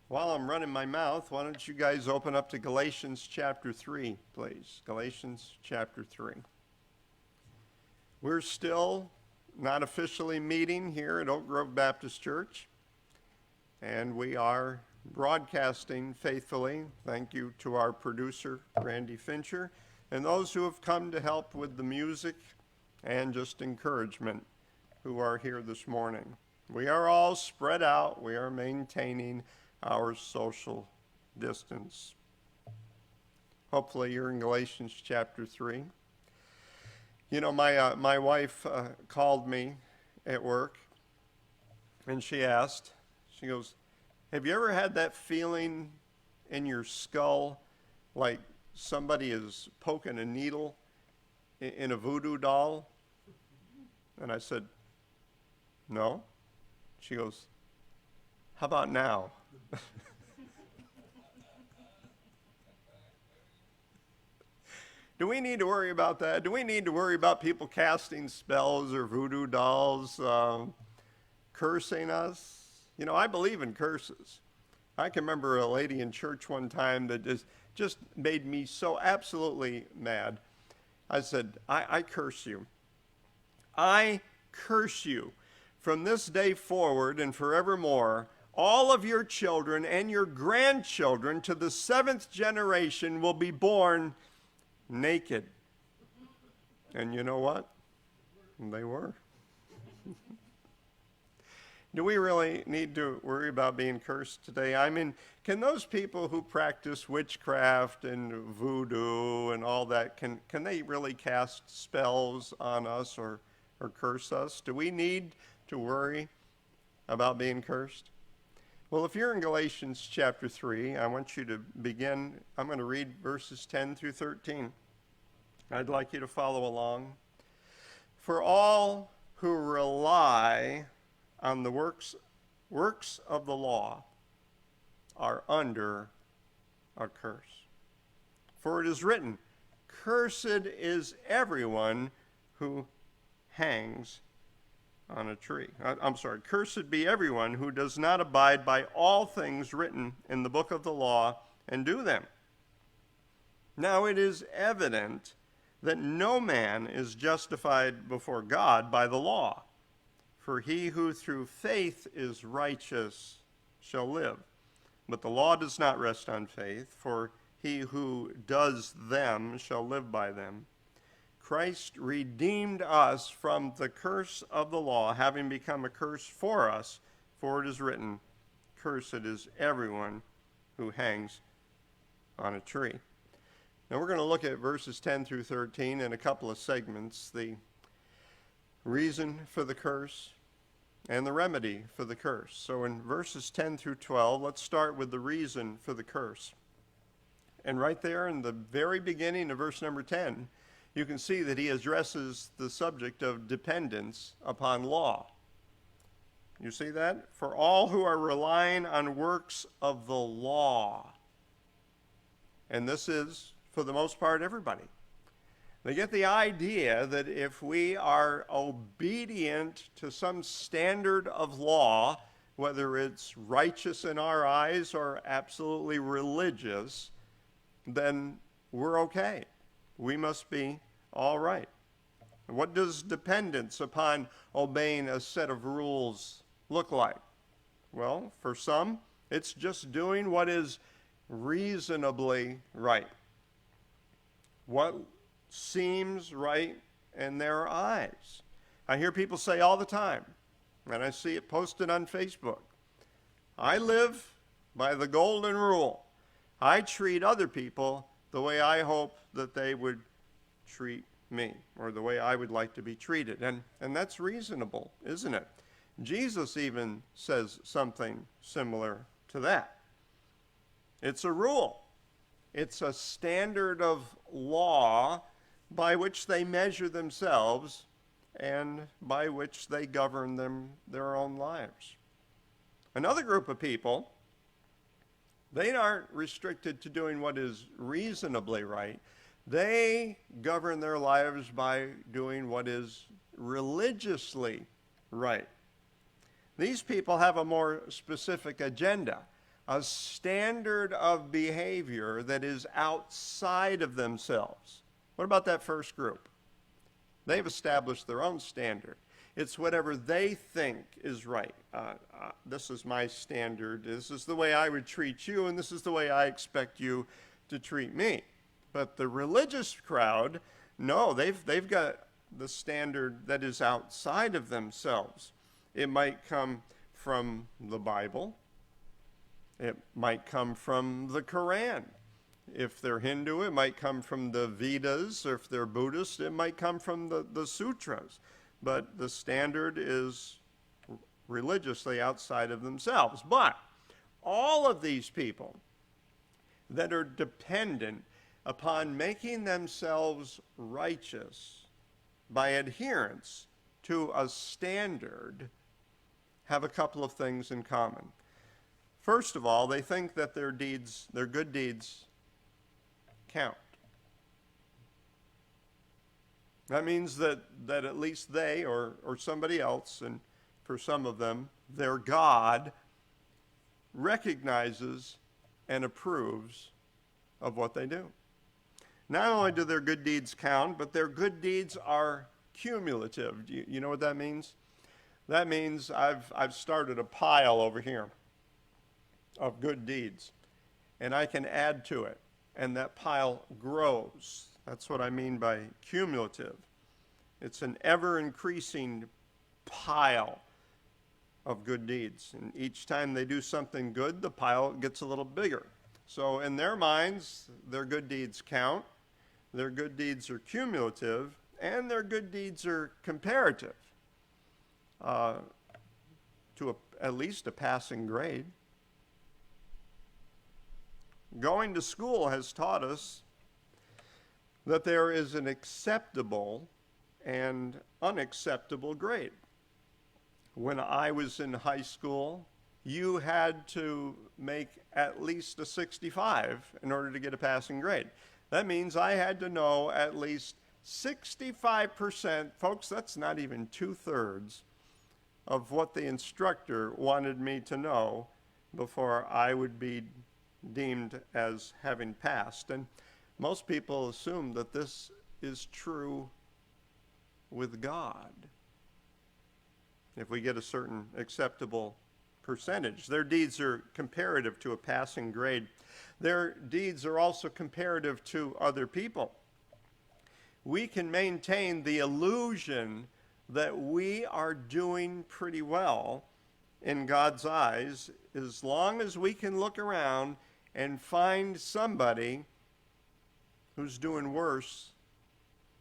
While I'm running my mouth, why don't you guys open up to Galatians chapter 3, please. Galatians chapter 3. We're still not officially meeting here at Oak Grove Baptist Church, and we are broadcasting faithfully. Thank you to our producer, Randy Fincher, and those who have come to help with the music and just encouragement who are here this morning. We are all spread out. We are maintaining our social distance. Hopefully you're in Galatians chapter 3. You know, my wife called me at work, and she goes, have you ever had that feeling in your skull like somebody is poking a needle in a voodoo doll? And I said, no. She goes, how about now? Do we need to worry about that? Do we need to worry about people casting spells or voodoo dolls cursing us? You know, I believe in curses. I can remember a lady in church one time that just made me so absolutely mad. I said, I curse you. I curse you. From this day forward and forevermore, all of your children and your grandchildren to the seventh generation will be born naked. And you know what? They were. Do we really need to worry about being cursed today? I mean, can those people who practice witchcraft and voodoo and all that, can they really cast spells on us or curse us? Do we need to worry about being cursed? Well, if you're in Galatians chapter 3, I want you to begin. I'm going to read verses 10 through 13. I'd like you to follow along. For all who rely on the works of the law are under a curse. For it is written, cursed is everyone who hangs on a tree. Cursed be everyone who does not abide by all things written in the book of the law and do them. Now it is evident that no man is justified before God by the law, for he who through faith is righteous shall live. But the law does not rest on faith, for he who does them shall live by them. Christ redeemed us from the curse of the law, having become a curse for us, for it is written, cursed is everyone who hangs on a tree. Now we're going to look at verses 10 through 13 in a couple of segments, the reason for the curse and the remedy for the curse. So in verses 10 through 12, let's start with the reason for the curse. And right there in the very beginning of verse number 10, you can see that he addresses the subject of dependence upon law. You see that? For all who are relying on works of the law. And this is, for the most part, everybody. They get the idea that if we are obedient to some standard of law, whether it's righteous in our eyes or absolutely religious, then we're okay. We must be all right. What does dependence upon obeying a set of rules look like? Well, for some, it's just doing what is reasonably right. What seems right in their eyes. I hear people say all the time, and I see it posted on Facebook, I live by the golden rule. I treat other people the way I hope that they would treat me, or the way I would like to be treated. And that's reasonable, isn't it? Jesus even says something similar to that. It's a rule. It's a standard of law by which they measure themselves and by which they govern their own lives. Another group of people, they aren't restricted to doing what is reasonably right. They govern their lives by doing what is religiously right. These people have a more specific agenda. a standard of behavior that is outside of themselves. What about that first group? They've established their own standard. It's whatever they think is right. This is my standard. This is the way I would treat you, and this is the way I expect you to treat me. But the religious crowd, no, they've got the standard that is outside of themselves. It might come from the Bible. It might come from the Quran. If they're Hindu, it might come from the Vedas, or if they're Buddhist, it might come from the sutras. But the standard is religiously outside of themselves. But all of these people that are dependent upon making themselves righteous by adherence to a standard have a couple of things in common. First of all, they think that their good deeds, count. That means that at least they or somebody else, and for some of them, their God recognizes and approves of what they do. Not only do their good deeds count, but their good deeds are cumulative. Do you know what that means? That means I've started a pile over here of good deeds, and I can add to it, and that pile grows. That's what I mean by cumulative. It's an ever-increasing pile of good deeds, and each time they do something good, the pile gets a little bigger. So in their minds, their good deeds count, their good deeds are cumulative, and their good deeds are comparative to at least a passing grade. Going to school has taught us that there is an acceptable and unacceptable grade. When I was in high school, you had to make at least a 65 in order to get a passing grade. That means I had to know at least 65%, folks, that's not even 2/3 of what the instructor wanted me to know before I would be deemed as having passed. And most people assume that this is true with God. If we get a certain acceptable percentage, their deeds are comparative to a passing grade. Their deeds are also comparative to other people. We can maintain the illusion that we are doing pretty well in God's eyes as long as we can look around and find somebody who's doing worse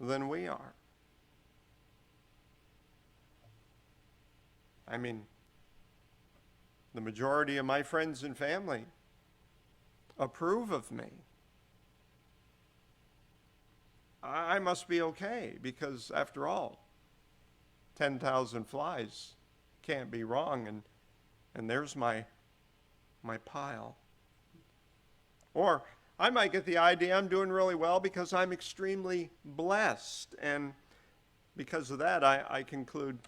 than we are. I mean, the majority of my friends and family approve of me. I must be okay because, after all, 10,000 flies can't be wrong, and there's my pile. Or I might get the idea I'm doing really well because I'm extremely blessed, and because of that, I conclude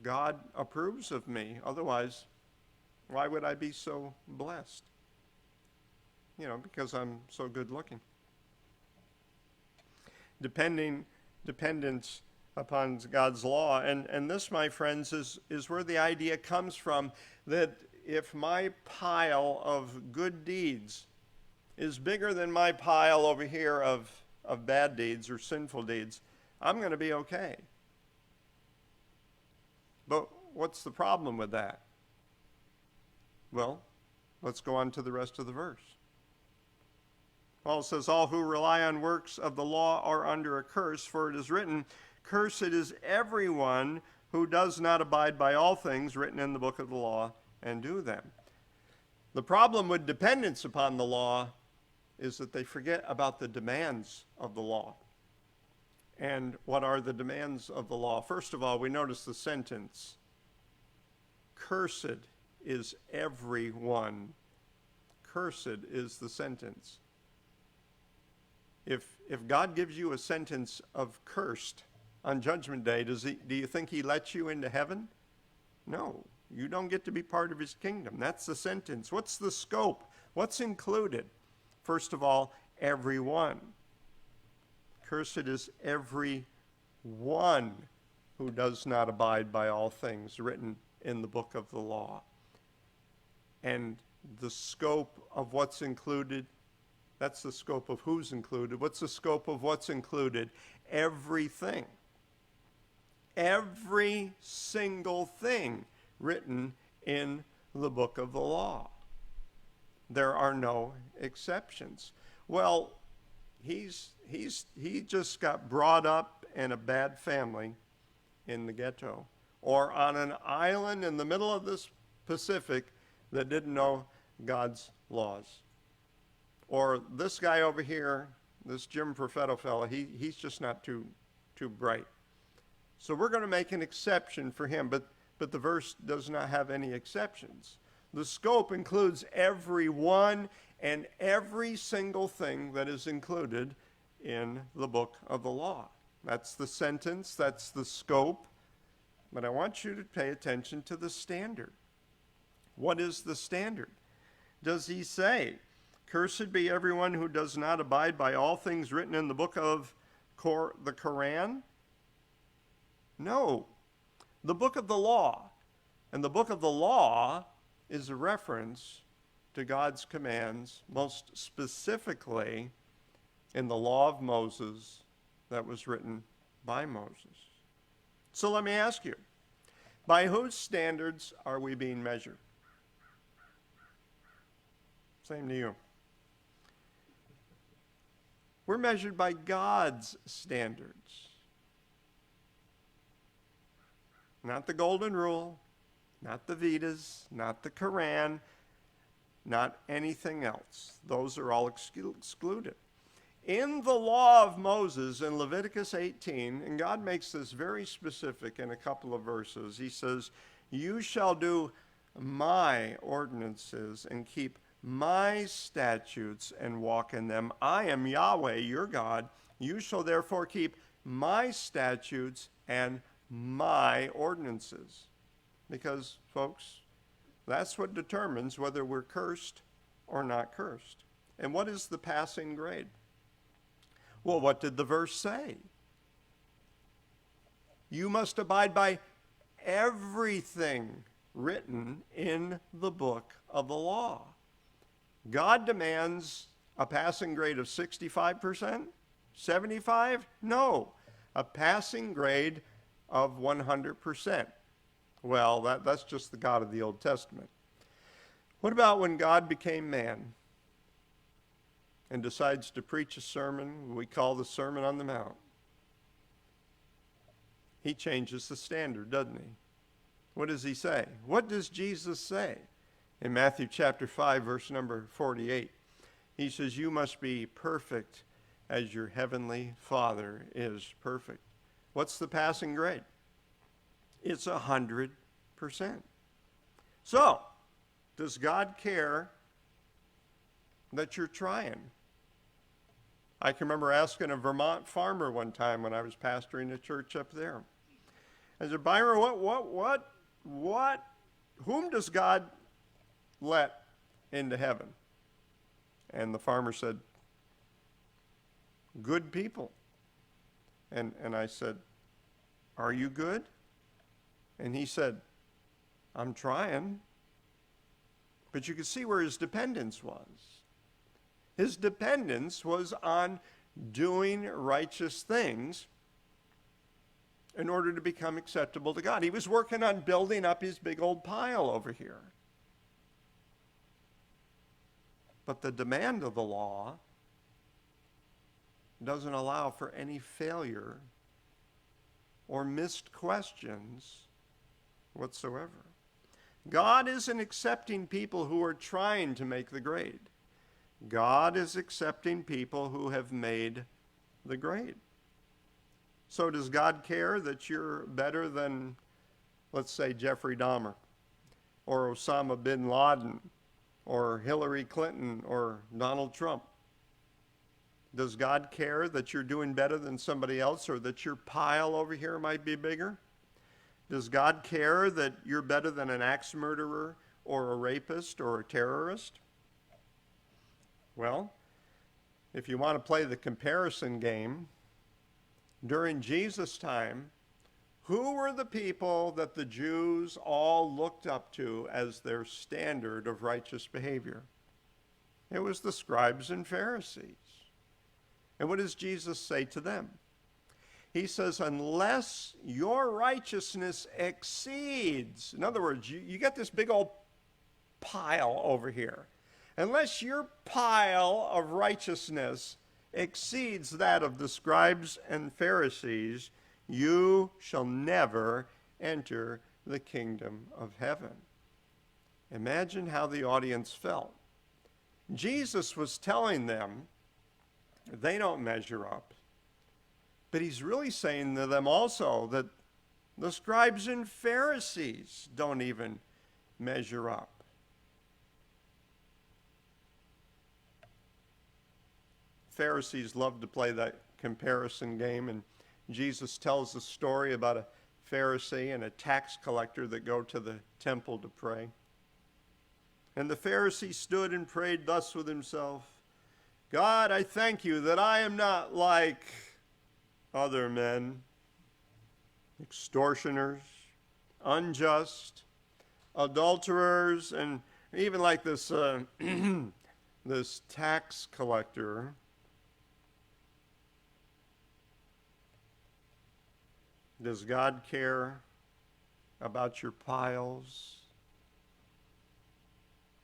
God approves of me. Otherwise, why would I be so blessed? You know, because I'm so good looking. Dependence upon God's law. And this, my friends, is where the idea comes from that if my pile of good deeds is bigger than my pile over here of bad deeds or sinful deeds, I'm going to be okay. But what's the problem with that? Well, let's go on to the rest of the verse. Paul says, all who rely on works of the law are under a curse, for it is written, cursed is everyone who does not abide by all things written in the book of the law and do them. The problem with dependence upon the law is that they forget about the demands of the law. And what are the demands of the law? First of all, we notice the sentence, cursed is everyone. Cursed is the sentence. If God gives you a sentence of cursed on Judgment Day, do you think he lets you into heaven? No. You don't get to be part of his kingdom. That's the sentence. What's the scope? What's included? First of all, everyone. Cursed is every one who does not abide by all things written in the book of the law. And the scope of what's included, that's the scope of who's included. What's the scope of what's included? Everything. Every single thing written in the book of the law. There are no exceptions. Well, he just got brought up in a bad family in the ghetto, or on an island in the middle of the Pacific that didn't know God's laws. Or this guy over here, this Jim Perfetto fellow, he's just not too bright. So we're going to make an exception for him, but the verse does not have any exceptions. The scope includes everyone and every single thing that is included in the book of the law. That's the sentence, that's the scope. But I want you to pay attention to the standard. What is the standard? Does he say, "Cursed be everyone who does not abide by all things written in the book of the Quran"? No. The book of the law. And the book of the law is a reference to God's commands, most specifically in the law of Moses that was written by Moses. So let me ask you, by whose standards are we being measured? Same to you. We're measured by God's standards. Not the Golden Rule, not the Vedas, not the Quran, not anything else. Those are all excluded. In the law of Moses in Leviticus 18, and God makes this very specific in a couple of verses, he says, "You shall do my ordinances and keep my statutes and walk in them. I am Yahweh, your God. You shall therefore keep my statutes and my ordinances." Because, folks, that's what determines whether we're cursed or not cursed. And what is the passing grade? Well, what did the verse say? You must abide by everything written in the book of the law. God demands a passing grade of 65%? 75? No. A passing grade of 100%. Well, that's just the God of the Old Testament. What about when God became man and decides to preach a sermon we call the Sermon on the Mount? He changes the standard, doesn't he? What does he say? What does Jesus say? In Matthew chapter 5, verse number 48, he says, "You must be perfect as your heavenly Father is perfect." What's the passing grade? It's 100%. So, does God care that you're trying? I can remember asking a Vermont farmer one time when I was pastoring a church up there. I said, "Byron, whom does God let into heaven?" And the farmer said, "Good people." And I said, "Are you good?" And he said, "I'm trying." But you could see where his dependence was. His dependence was on doing righteous things in order to become acceptable to God. He was working on building up his big old pile over here. But the demand of the law doesn't allow for any failure or missed questions whatsoever. God isn't accepting people who are trying to make the grade. God is accepting people who have made the grade. So does God care that you're better than, let's say, Jeffrey Dahmer or Osama bin Laden or Hillary Clinton or Donald Trump? Does God care that you're doing better than somebody else or that your pile over here might be bigger? Does God care that you're better than an axe murderer or a rapist or a terrorist? Well, if you want to play the comparison game, during Jesus' time, who were the people that the Jews all looked up to as their standard of righteous behavior? It was the scribes and Pharisees. And what does Jesus say to them? He says, unless your righteousness exceeds, in other words, you got this big old pile over here. Unless your pile of righteousness exceeds that of the scribes and Pharisees, you shall never enter the kingdom of heaven. Imagine how the audience felt. Jesus was telling them they don't measure up. But he's really saying to them also that the scribes and Pharisees don't even measure up. Pharisees love to play that comparison game, and Jesus tells a story about a Pharisee and a tax collector that go to the temple to pray. And the Pharisee stood and prayed thus with himself, God, I thank you that I am not like other men, extortioners, unjust, adulterers, and even like this, this tax collector. Does God care about your piles?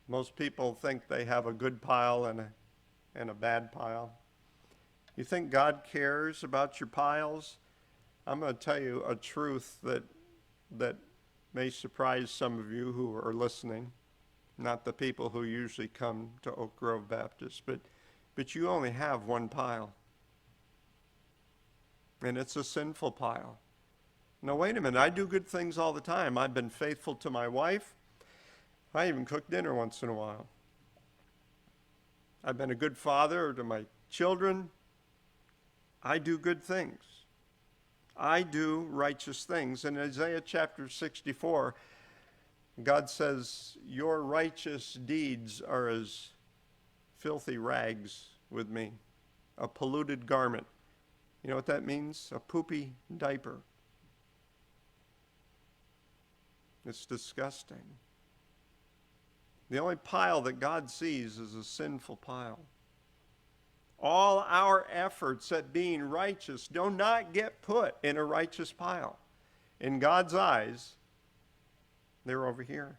Most people think they have a good pile and a bad pile. You think God cares about your piles? I'm going to tell you a truth that may surprise some of you who are listening, not the people who usually come to Oak Grove Baptist, but you only have one pile, and it's a sinful pile. Now, wait a minute, I do good things all the time. I've been faithful to my wife. I even cook dinner once in a while. I've been a good father to my children. I do good things. I do righteous things. In Isaiah chapter 64, God says, your righteous deeds are as filthy rags with me, a polluted garment. You know what that means? A poopy diaper. It's disgusting. The only pile that God sees is a sinful pile. All our efforts at being righteous do not get put in a righteous pile. In God's eyes, they're over here.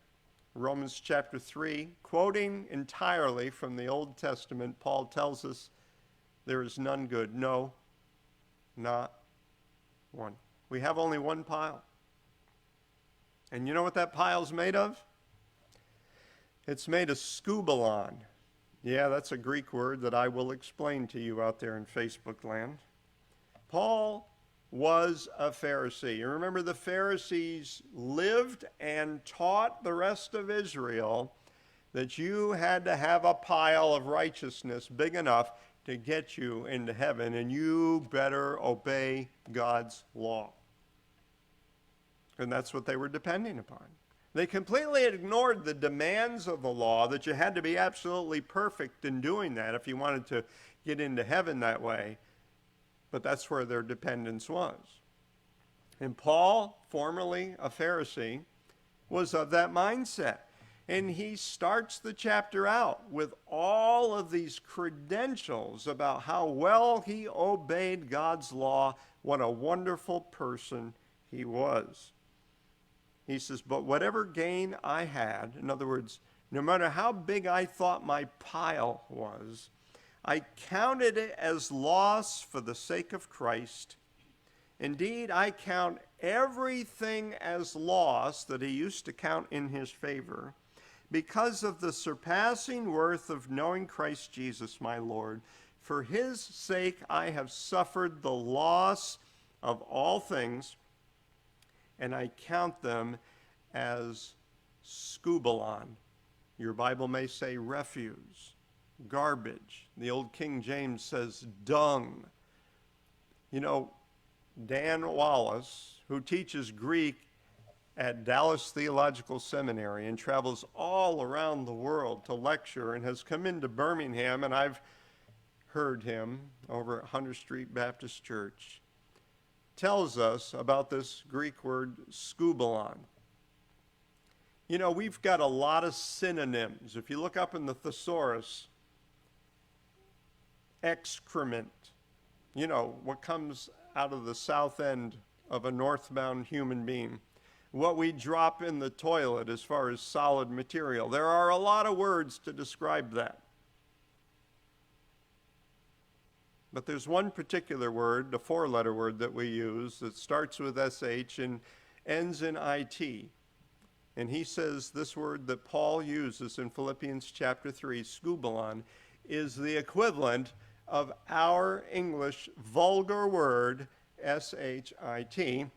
Romans chapter 3, quoting entirely from the Old Testament, Paul tells us there is none good. No, not one. We have only one pile. And you know what that pile's made of? It's made of scubalon. Yeah, that's a Greek word that I will explain to you out there in Facebook land. Paul was a Pharisee. You remember the Pharisees lived and taught the rest of Israel that you had to have a pile of righteousness big enough to get you into heaven, and you better obey God's law. And that's what they were depending upon. They completely ignored the demands of the law that you had to be absolutely perfect in doing that if you wanted to get into heaven that way. But that's where their dependence was. And Paul, formerly a Pharisee, was of that mindset. And he starts the chapter out with all of these credentials about how well he obeyed God's law, what a wonderful person he was. He says, but whatever gain I had, in other words, no matter how big I thought my pile was, I counted it as loss for the sake of Christ. Indeed, I count everything as loss that he used to count in his favor, because of the surpassing worth of knowing Christ Jesus my Lord. For his sake I have suffered the loss of all things, and I count them as scubalon. Your Bible may say refuse, garbage. The old King James says dung. You know, Dan Wallace, who teaches Greek at Dallas Theological Seminary and travels all around the world to lecture and has come into Birmingham, and I've heard him over at Hunter Street Baptist Church, tells us about this Greek word skubalon. You know, we've got a lot of synonyms. If you look up in the thesaurus, excrement, you know, what comes out of the south end of a northbound human being, what we drop in the toilet as far as solid material. There are a lot of words to describe that. But there's one particular word, the four-letter word that we use, that starts with SH and ends in IT. And he says this word that Paul uses in Philippians chapter 3, skubalon, is the equivalent of our English vulgar word, SHIT.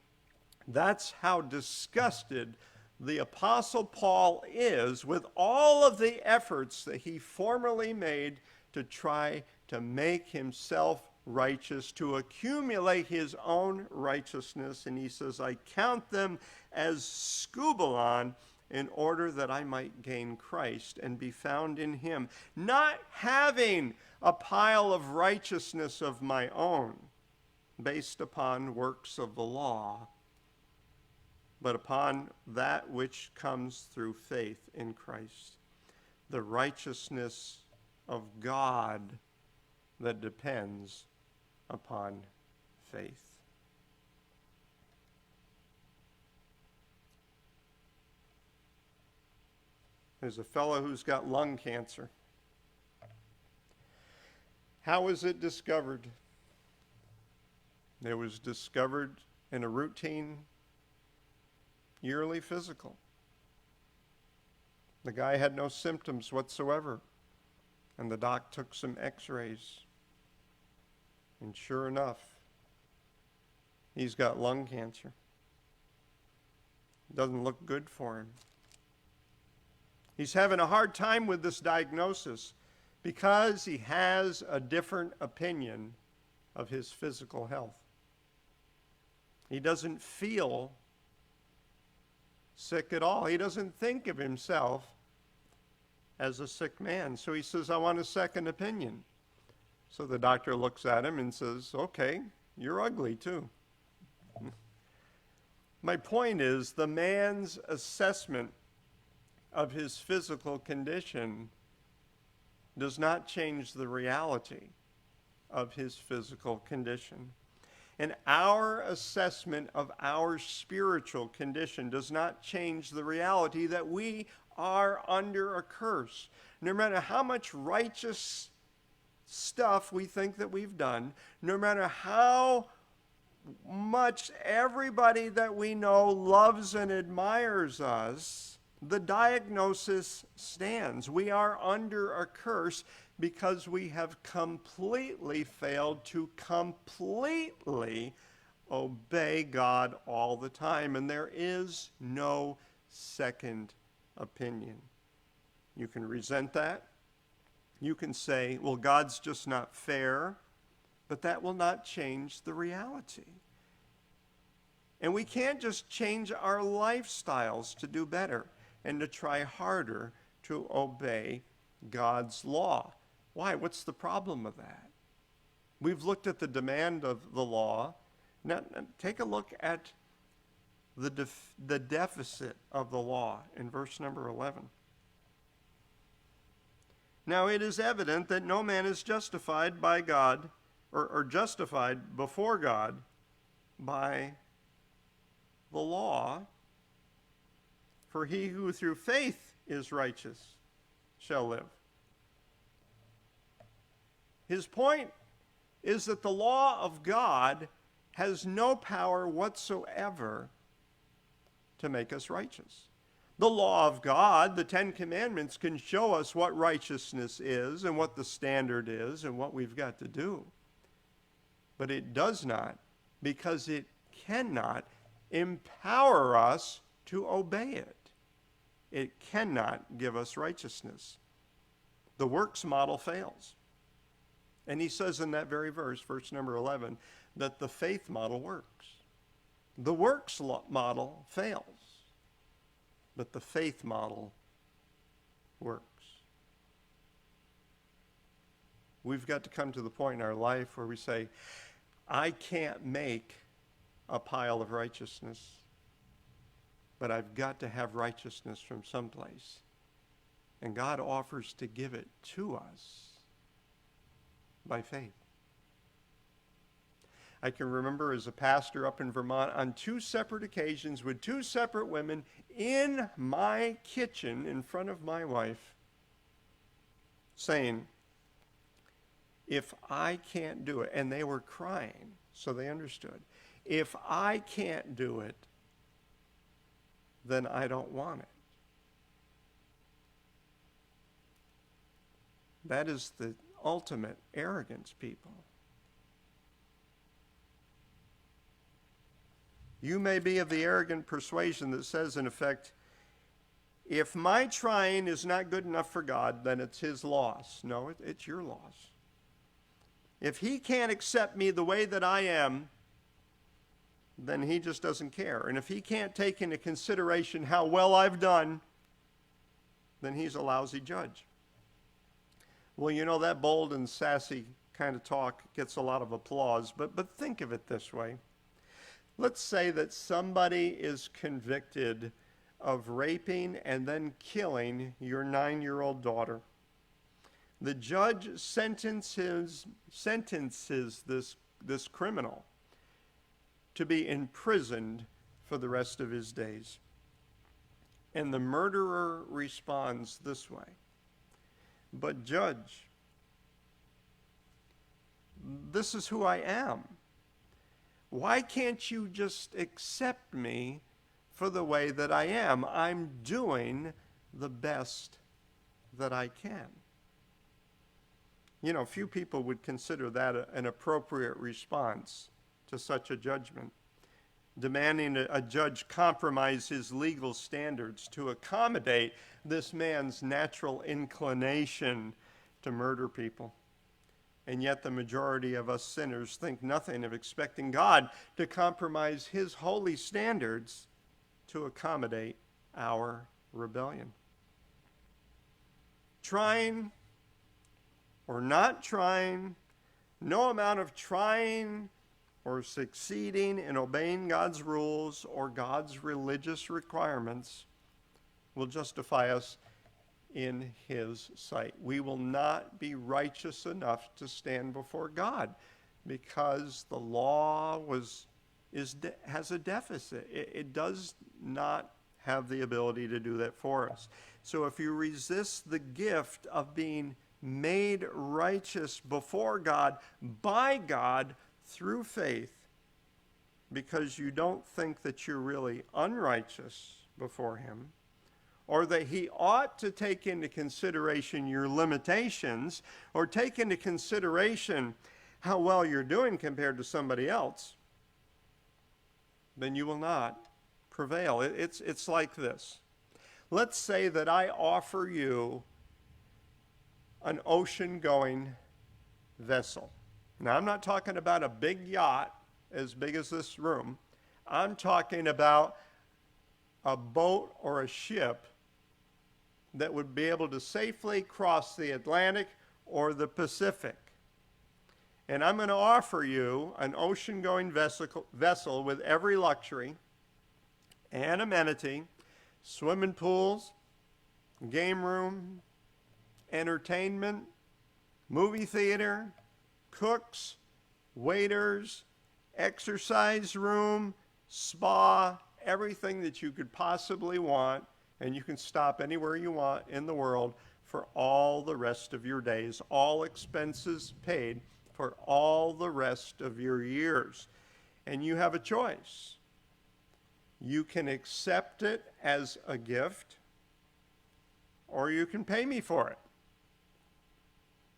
That's how disgusted the Apostle Paul is with all of the efforts that he formerly made to try to make himself righteous, to accumulate his own righteousness. And he says, I count them as skubalon in order that I might gain Christ and be found in him, not having a pile of righteousness of my own based upon works of the law, but upon that which comes through faith in Christ, the righteousness of God that depends upon faith. There's a fellow who's got lung cancer. How was it discovered? It was discovered in a routine yearly physical. The guy had no symptoms whatsoever, and the doc took some x-rays, and sure enough, he's got lung cancer. Doesn't look good for him. He's having a hard time with this diagnosis because he has a different opinion of his physical health. He doesn't feel sick at all. He doesn't think of himself as a sick man. So he says, I want a second opinion. So the doctor looks at him and says, okay, you're ugly too. My point is, the man's assessment of his physical condition does not change the reality of his physical condition. And our assessment of our spiritual condition does not change the reality that we are under a curse. No matter how much righteous stuff we think that we've done, no matter how much everybody that we know loves and admires us, the diagnosis stands. We are under a curse because we have completely failed to completely obey God all the time. And there is no second opinion. You can resent that. You can say, well, God's just not fair. But that will not change the reality. And we can't just change our lifestyles to do better and to try harder to obey God's law. Why? What's the problem with that? We've looked at the demand of the law. Now take a look at the deficit of the law in verse number 11. Now it is evident that no man is justified by God, or justified before God by the law, for he who through faith is righteous shall live. His point is that the law of God has no power whatsoever to make us righteous. The law of God, the Ten Commandments, can show us what righteousness is and what the standard is and what we've got to do. But it does not, because it cannot empower us to obey it. It cannot give us righteousness. The works model fails. And he says in that very verse, verse number 11, that the faith model works. The works model fails. But the faith model works. We've got to come to the point in our life where we say, I can't make a pile of righteousness, but I've got to have righteousness from someplace. And God offers to give it to us by faith. I can remember as a pastor up in Vermont on 2 separate occasions with 2 separate women in my kitchen in front of my wife saying, if I can't do it, and they were crying, so they understood, if I can't do it, then I don't want it. That is the ultimate arrogance, people. You may be of the arrogant persuasion that says, in effect, if my trying is not good enough for God, then it's his loss. No, it's your loss. If he can't accept me the way that I am, then he just doesn't care. And if he can't take into consideration how well I've done, then he's a lousy judge. Well, you know, that bold and sassy kind of talk gets a lot of applause, but think of it this way. Let's say that somebody is convicted of raping and then killing your 9-year-old daughter. The judge sentences this criminal to be imprisoned for the rest of his days. And the murderer responds this way, but judge, this is who I am. Why can't you just accept me for the way that I am? I'm doing the best that I can. You know, few people would consider that an appropriate response to such a judgment, demanding a judge compromise his legal standards to accommodate this man's natural inclination to murder people. And yet the majority of us sinners think nothing of expecting God to compromise his holy standards to accommodate our rebellion. Trying or not trying, no amount of trying or succeeding in obeying God's rules or God's religious requirements will justify us in his sight. We will not be righteous enough to stand before God because the law has a deficit. It does not have the ability to do that for us. So if you resist the gift of being made righteous before God, by God, through faith, because you don't think that you're really unrighteous before him, or that he ought to take into consideration your limitations, or take into consideration how well you're doing compared to somebody else, then you will not prevail. It's like this. Let's say that I offer you an ocean-going vessel. Now, I'm not talking about a big yacht as big as this room. I'm talking about a boat or a ship that would be able to safely cross the Atlantic or the Pacific. And I'm going to offer you an ocean-going vessel with every luxury and amenity, swimming pools, game room, entertainment, movie theater, cooks, waiters, exercise room, spa, everything that you could possibly want, and you can stop anywhere you want in the world for all the rest of your days, all expenses paid for all the rest of your years. And you have a choice. You can accept it as a gift, or you can pay me for it.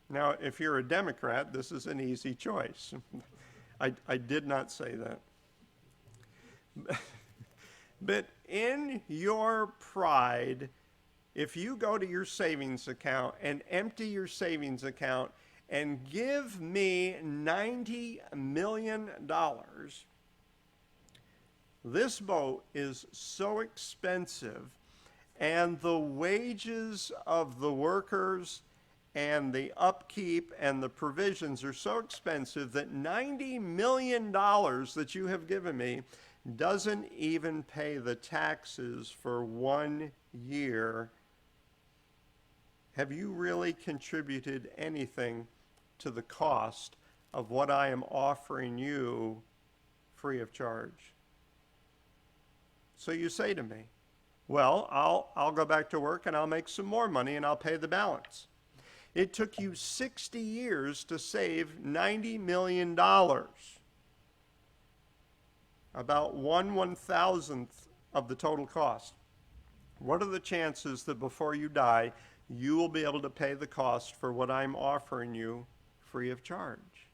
Now, if you're a Democrat, this is an easy choice. I did not say that. But in your pride, if you go to your savings account and empty your savings account and give me $90 million, this boat is so expensive And the wages of the workers and the upkeep and the provisions are so expensive that $90 million that you have given me doesn't even pay the taxes for 1 year. Have you really contributed anything to the cost of what I am offering you free of charge? So you say to me, well, I'll go back to work and I'll make some more money and I'll pay the balance. It took you 60 years to save $90 million. About 1/1000th of the total cost. What are the chances that before you die, you will be able to pay the cost for what I'm offering you free of charge?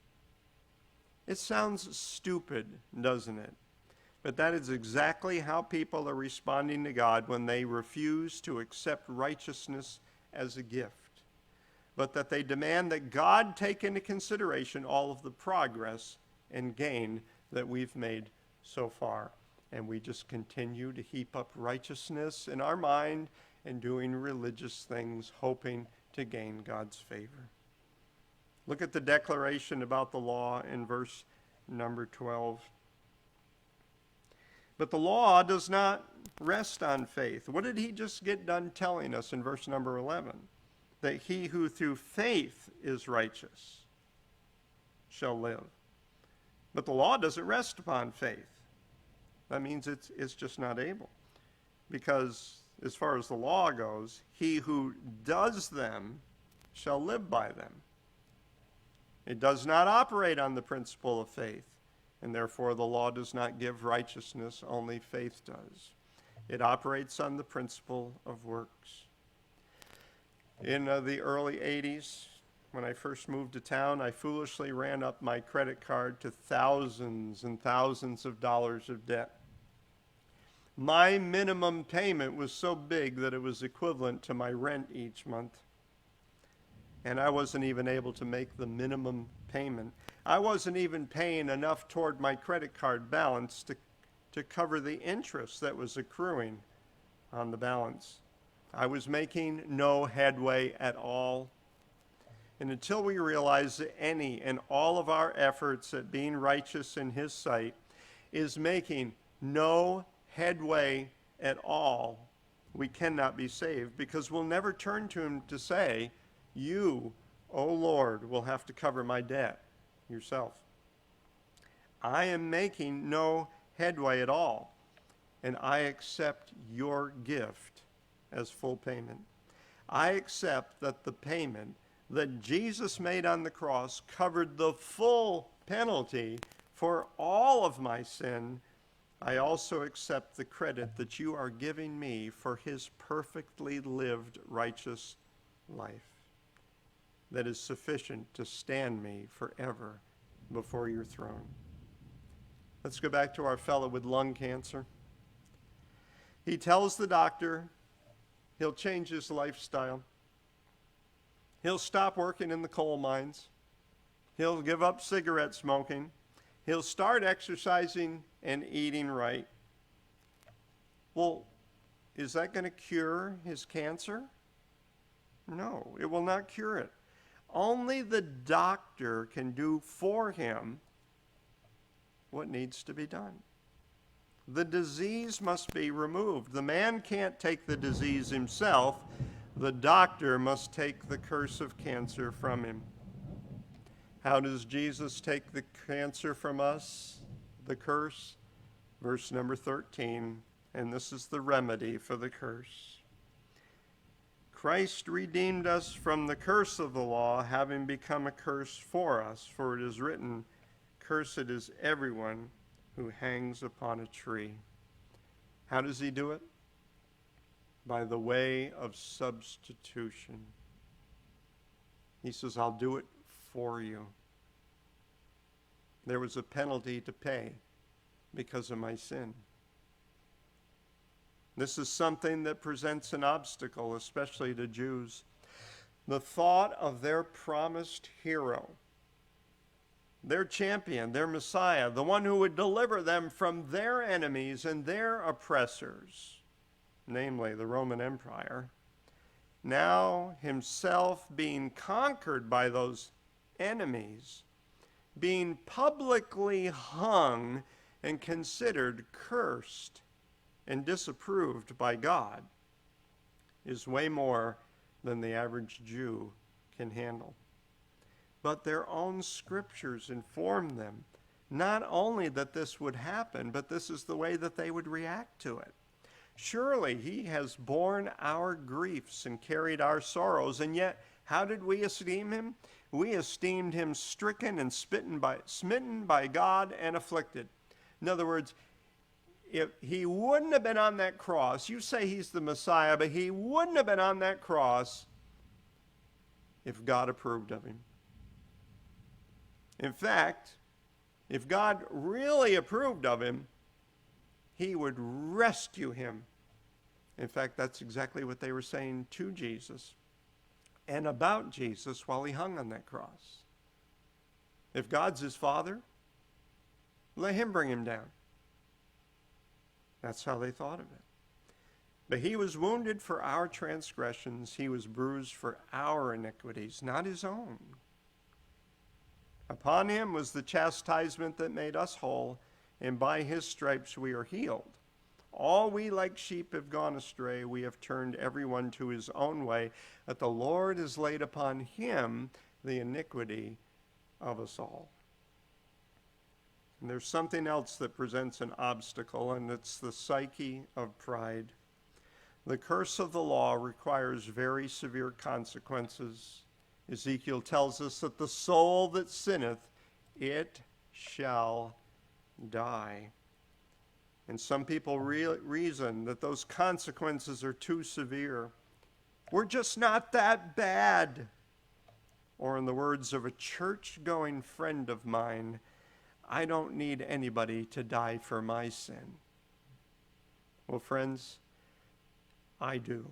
It sounds stupid, doesn't it? But that is exactly how people are responding to God when they refuse to accept righteousness as a gift, but that they demand that God take into consideration all of the progress and gain that we've made so far. And we just continue to heap up righteousness in our mind and doing religious things, hoping to gain God's favor. Look at the declaration about the law in verse number 12. But the law does not rest on faith. What did he just get done telling us in verse number 11? That he who through faith is righteous shall live. But the law doesn't rest upon faith. That means it's just not able. Because as far as the law goes, he who does them shall live by them. It does not operate on the principle of faith, and therefore the law does not give righteousness, only faith does. It operates on the principle of works. In the early 80s, when I first moved to town, I foolishly ran up my credit card to thousands and thousands of dollars of debt. My minimum payment was so big that it was equivalent to my rent each month. And I wasn't even able to make the minimum payment. I wasn't even paying enough toward my credit card balance to cover the interest that was accruing on the balance. I was making no headway at all. And until we realize that any and all of our efforts at being righteous in His sight is making no headway at all, we cannot be saved, because we'll never turn to Him to say, "You, O Lord, will have to cover my debt yourself." I am making no headway at all, and I accept your gift as full payment. I accept that the payment that Jesus made on the cross covered the full penalty for all of my sin. I also accept the credit that you are giving me for His perfectly lived righteous life that is sufficient to stand me forever before your throne. Let's go back to our fellow with lung cancer. He tells the doctor he'll change his lifestyle. He'll stop working in the coal mines. He'll give up cigarette smoking. He'll start exercising and eating right. Well, is that going to cure his cancer? No, it will not cure it. Only the doctor can do for him what needs to be done. The disease must be removed. The man can't take the disease himself. The doctor must take the curse of cancer from him. How does Jesus take the cancer from us? The curse? Verse number 13, and this is the remedy for the curse. Christ redeemed us from the curse of the law, having become a curse for us, for it is written, "Cursed is everyone who hangs upon a tree." How does he do it? By the way of substitution. He says, "I'll do it for you." There was a penalty to pay because of my sin. This is something that presents an obstacle, especially to Jews. The thought of their promised hero, their champion, their Messiah, the one who would deliver them from their enemies and their oppressors, namely the Roman Empire, now himself being conquered by those enemies, being publicly hung and considered cursed and disapproved by God, is way more than the average Jew can handle. But their own scriptures inform them not only that this would happen, but this is the way that they would react to it. Surely he has borne our griefs and carried our sorrows, and yet how did we esteem him? We esteemed him stricken and smitten by God and afflicted. In other words, if he wouldn't have been on that cross, you say he's the Messiah, but he wouldn't have been on that cross if God approved of him. In fact, if God really approved of him, he would rescue him. In fact, that's exactly what they were saying to Jesus and about Jesus while he hung on that cross. If God's his Father, let him bring him down. That's how they thought of it. But he was wounded for our transgressions. He was bruised for our iniquities, not his own. Upon him was the chastisement that made us whole, and by his stripes we are healed. All we like sheep have gone astray. We have turned everyone to his own way. But the Lord has laid upon him the iniquity of us all. And there's something else that presents an obstacle, and it's the psyche of pride. The curse of the law requires very severe consequences. Ezekiel tells us that the soul that sinneth, it shall die. And some people reason that those consequences are too severe. We're just not that bad. Or in the words of a church-going friend of mine, I don't need anybody to die for my sin. Well, friends, I do.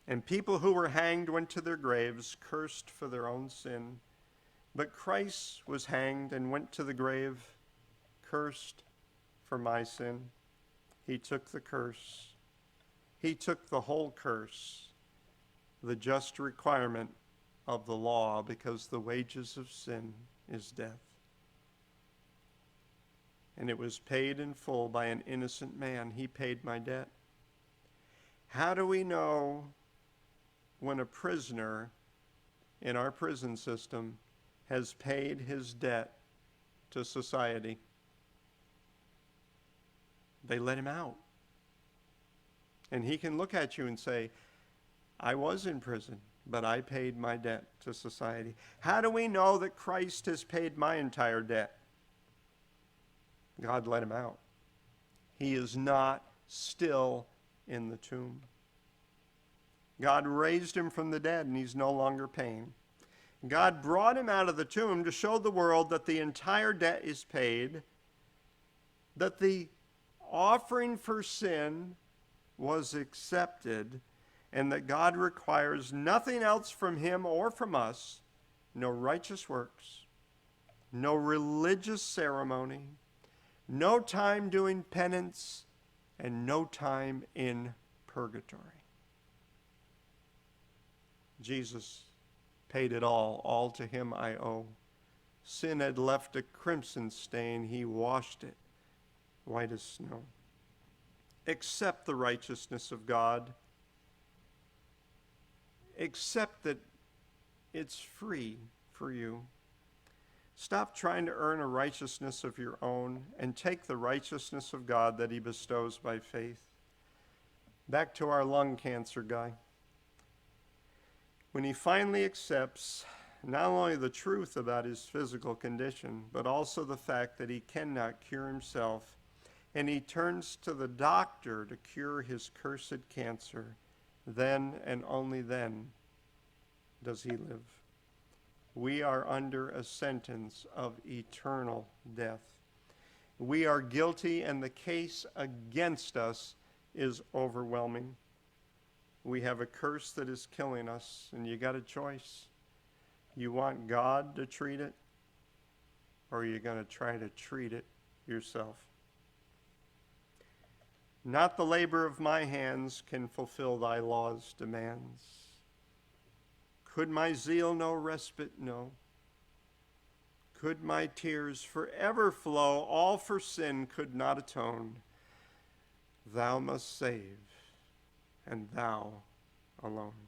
And people who were hanged went to their graves, cursed for their own sin. But Christ was hanged and went to the grave, cursed for my sin. He took the curse. He took the whole curse, the just requirement of the law, because the wages of sin is death. And it was paid in full by an innocent man. He paid my debt. How do we know when a prisoner in our prison system has paid his debt to society? They let him out. And he can look at you and say, I was in prison, but I paid my debt to society. How do we know that Christ has paid my entire debt? God let him out. He is not still in the tomb. God raised him from the dead, and he's no longer paying. God brought him out of the tomb to show the world that the entire debt is paid, that the offering for sin was accepted, and that God requires nothing else from him or from us, no righteous works, no religious ceremony, no time doing penance, and no time in purgatory. Jesus paid it all to him I owe. Sin had left a crimson stain, he washed it white as snow. Accept the righteousness of God. Accept that it's free for you. Stop trying to earn a righteousness of your own and take the righteousness of God that he bestows by faith. Back to our lung cancer guy. When he finally accepts not only the truth about his physical condition, but also the fact that he cannot cure himself, and he turns to the doctor to cure his cursed cancer, then and only then does he live. We are under a sentence of eternal death. We are guilty, and the case against us is overwhelming. We have a curse that is killing us, and you got a choice. You want God to treat it, or are you going to try to treat it yourself? Not the labor of my hands can fulfill thy law's demands. Could my zeal no respite know? Could my tears forever flow, all for sin could not atone. Thou must save, and thou alone.